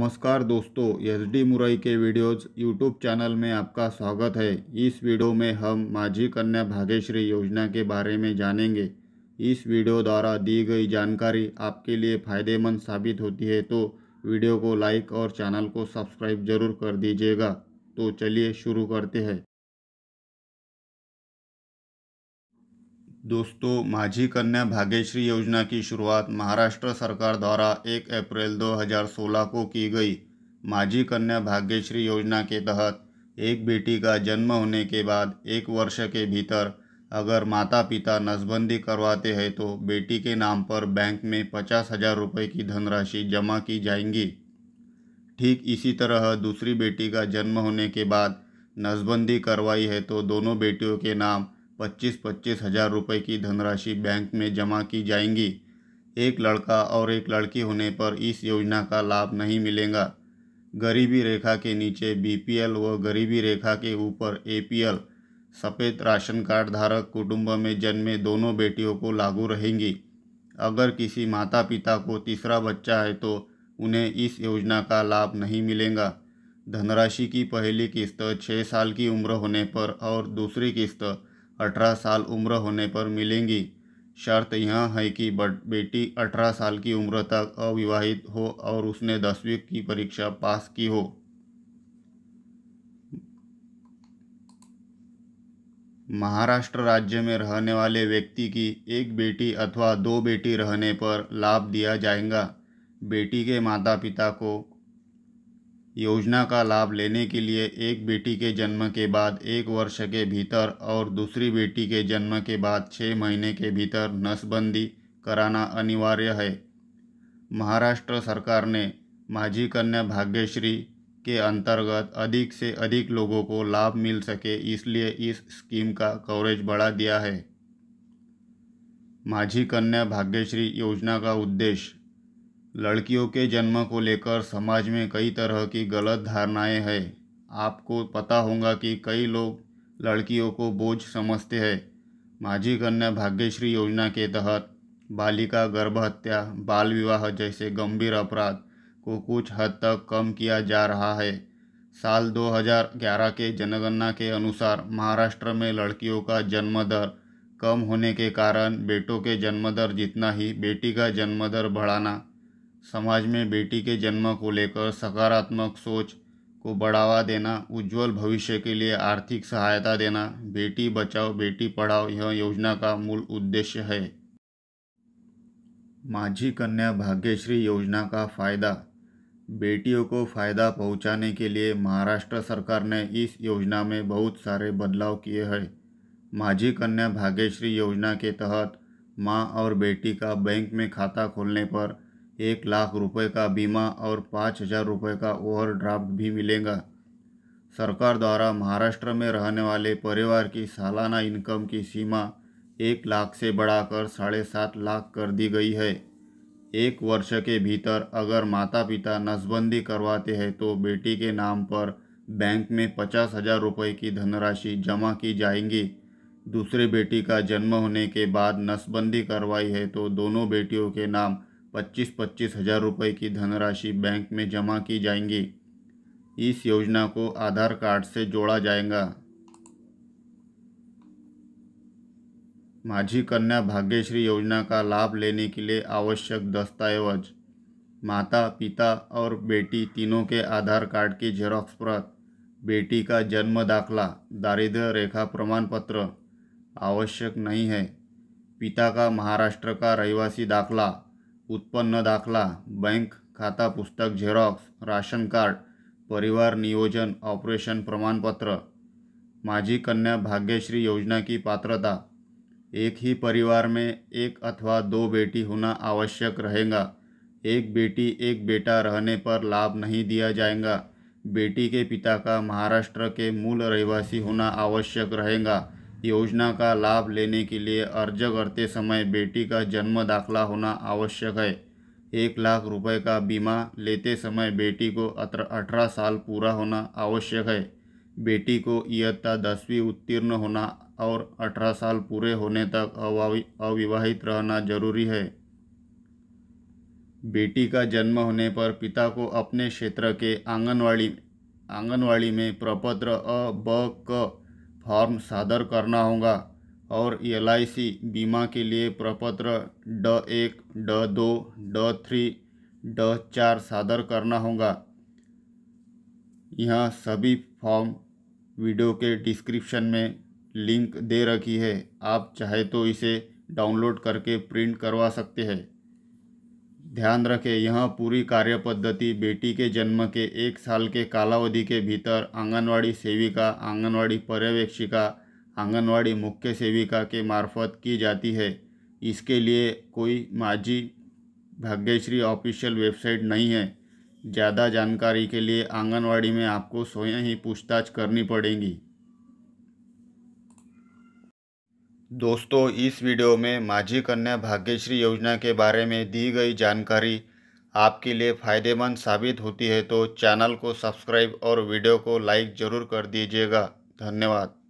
नमस्कार दोस्तों, SD मुरई के वीडियोज़ यूट्यूब चैनल में आपका स्वागत है। इस वीडियो में हम माझी कन्या भाग्यश्री योजना के बारे में जानेंगे। इस वीडियो द्वारा दी गई जानकारी आपके लिए फ़ायदेमंद साबित होती है तो वीडियो को लाइक और चैनल को सब्सक्राइब ज़रूर कर दीजिएगा। तो चलिए शुरू करते हैं। दोस्तों, माझी कन्या भाग्यश्री योजना की शुरुआत महाराष्ट्र सरकार द्वारा 1 अप्रैल 2016 को की गई। माझी कन्या भाग्यश्री योजना के तहत एक बेटी का जन्म होने के बाद 1 वर्ष के भीतर अगर माता पिता नसबंदी करवाते हैं तो बेटी के नाम पर बैंक में 50,000 रुपये की धनराशि जमा की जाएंगी। ठीक इसी तरह दूसरी बेटी का जन्म होने के बाद नसबंदी करवाई है तो दोनों बेटियों के नाम 25-25 हज़ार रुपये की धनराशि बैंक में जमा की जाएंगी। एक लड़का और एक लड़की होने पर इस योजना का लाभ नहीं मिलेगा। गरीबी रेखा के नीचे BPL व गरीबी रेखा के ऊपर APL सफ़ेद राशन कार्ड धारक कुटुंब में जन्मे दोनों बेटियों को लागू रहेंगी। अगर किसी माता पिता को तीसरा बच्चा है तो उन्हें इस योजना का लाभ नहीं मिलेगा। धनराशि की पहली किस्त 6 साल की उम्र होने पर और दूसरी किस्त 18 साल उम्र होने पर मिलेंगी। शर्त यह है कि बेटी 18 साल की उम्र तक अविवाहित हो और उसने 10वीं की परीक्षा पास की हो। महाराष्ट्र राज्य में रहने वाले व्यक्ति की एक बेटी अथवा 2 बेटी रहने पर लाभ दिया जाएगा। बेटी के माता पिता को योजना का लाभ लेने के लिए एक बेटी के जन्म के बाद 1 वर्ष के भीतर और दूसरी बेटी के जन्म के बाद 6 महीने के भीतर नसबंदी कराना अनिवार्य है। महाराष्ट्र सरकार ने माझी कन्या भाग्यश्री के अंतर्गत अधिक से अधिक लोगों को लाभ मिल सके इसलिए इस स्कीम का कवरेज बढ़ा दिया है। माझी कन्या भाग्यश्री योजना का उद्देश्य लड़कियों के जन्म को लेकर समाज में कई तरह की गलत धारणाएं हैं। आपको पता होगा कि कई लोग लड़कियों को बोझ समझते हैं। माझी कन्या भाग्यश्री योजना के तहत बालिका गर्भहत्या, बाल विवाह जैसे गंभीर अपराध को कुछ हद तक कम किया जा रहा है। साल 2011 के जनगणना के अनुसार महाराष्ट्र में लड़कियों का जन्म दर कम होने के कारण बेटों के जन्म दर जितना ही बेटी का जन्म दर बढ़ाना समाज में बेटी के जन्म को लेकर सकारात्मक सोच को बढ़ावा देना, उज्जवल भविष्य के लिए आर्थिक सहायता देना, बेटी बचाओ बेटी पढ़ाओ यह योजना का मूल उद्देश्य है। माझी कन्या भाग्यश्री योजना का फ़ायदा। बेटियों को फ़ायदा पहुंचाने के लिए महाराष्ट्र सरकार ने इस योजना में बहुत सारे बदलाव किए हैं। माझी कन्या भाग्यश्री योजना के तहत मां और बेटी का बैंक में खाता खोलने पर 1 लाख रुपए का बीमा और 5,000 रुपये का ओवरड्राफ्ट भी मिलेगा। सरकार द्वारा महाराष्ट्र में रहने वाले परिवार की सालाना इनकम की सीमा 1 लाख से बढ़ाकर 7.5 लाख कर दी गई है। 1 वर्ष के भीतर अगर माता पिता नसबंदी करवाते हैं तो बेटी के नाम पर बैंक में 50,000 रुपये की धनराशि जमा की जाएंगी। दूसरी बेटी का जन्म होने के बाद नसबंदी करवाई है तो दोनों बेटियों के नाम 25-25 हज़ार रुपये की धनराशि बैंक में जमा की जाएंगी। इस योजना को आधार कार्ड से जोड़ा जाएगा। माझी कन्या भाग्यश्री योजना का लाभ लेने के लिए आवश्यक दस्तावेज। माता पिता और बेटी तीनों के आधार कार्ड की जेरॉक्स प्रत, बेटी का जन्म दाखला, दारिद्र्य रेखा प्रमाण पत्र आवश्यक नहीं है। पिता का महाराष्ट्र का रहिवासी दाखला, उत्पन्न दाखला, बैंक खाता पुस्तक जेरॉक्स, राशन कार्ड, परिवार नियोजन ऑपरेशन प्रमाणपत्र। माझी कन्या भाग्यश्री योजना की पात्रता। एक ही परिवार में 1 अथवा 2 बेटी होना आवश्यक रहेगा। एक बेटी एक बेटा रहने पर लाभ नहीं दिया जाएगा। बेटी के पिता का महाराष्ट्र के मूल रहिवासी होना आवश्यक रहेगा। योजना का लाभ लेने के लिए अर्ज करते समय बेटी का जन्म दाखला होना आवश्यक है। 1 लाख रुपए का बीमा लेते समय बेटी को 18 साल पूरा होना आवश्यक है। बेटी को इयत्ता 10वीं उत्तीर्ण होना और 18 साल पूरे होने तक अविवाहित रहना जरूरी है। बेटी का जन्म होने पर पिता को अपने क्षेत्र के आंगनवाड़ी में प्रपत्र अ ब क फॉर्म सादर करना होगा और LIC बीमा के लिए प्रपत्र D1, D2, D3, D4 सादर करना होगा। यह सभी फॉर्म वीडियो के डिस्क्रिप्शन में लिंक दे रखी है, आप चाहे तो इसे डाउनलोड करके प्रिंट करवा सकते हैं। ध्यान रखें, यह पूरी कार्य पद्धति बेटी के जन्म के 1 साल के कालावधि के भीतर आंगनवाड़ी सेविका, आंगनवाड़ी पर्यवेक्षिका, आंगनवाड़ी मुख्य सेविका के मार्फत की जाती है। इसके लिए कोई माझी भाग्यश्री ऑफिशियल वेबसाइट नहीं है। ज़्यादा जानकारी के लिए आंगनवाड़ी में आपको स्वयं ही पूछताछ करनी पड़ेगी। दोस्तों, इस वीडियो में माझी कन्या भाग्यश्री योजना के बारे में दी गई जानकारी आपके लिए फ़ायदेमंद साबित होती है तो चैनल को सब्सक्राइब और वीडियो को लाइक ज़रूर कर दीजिएगा। धन्यवाद।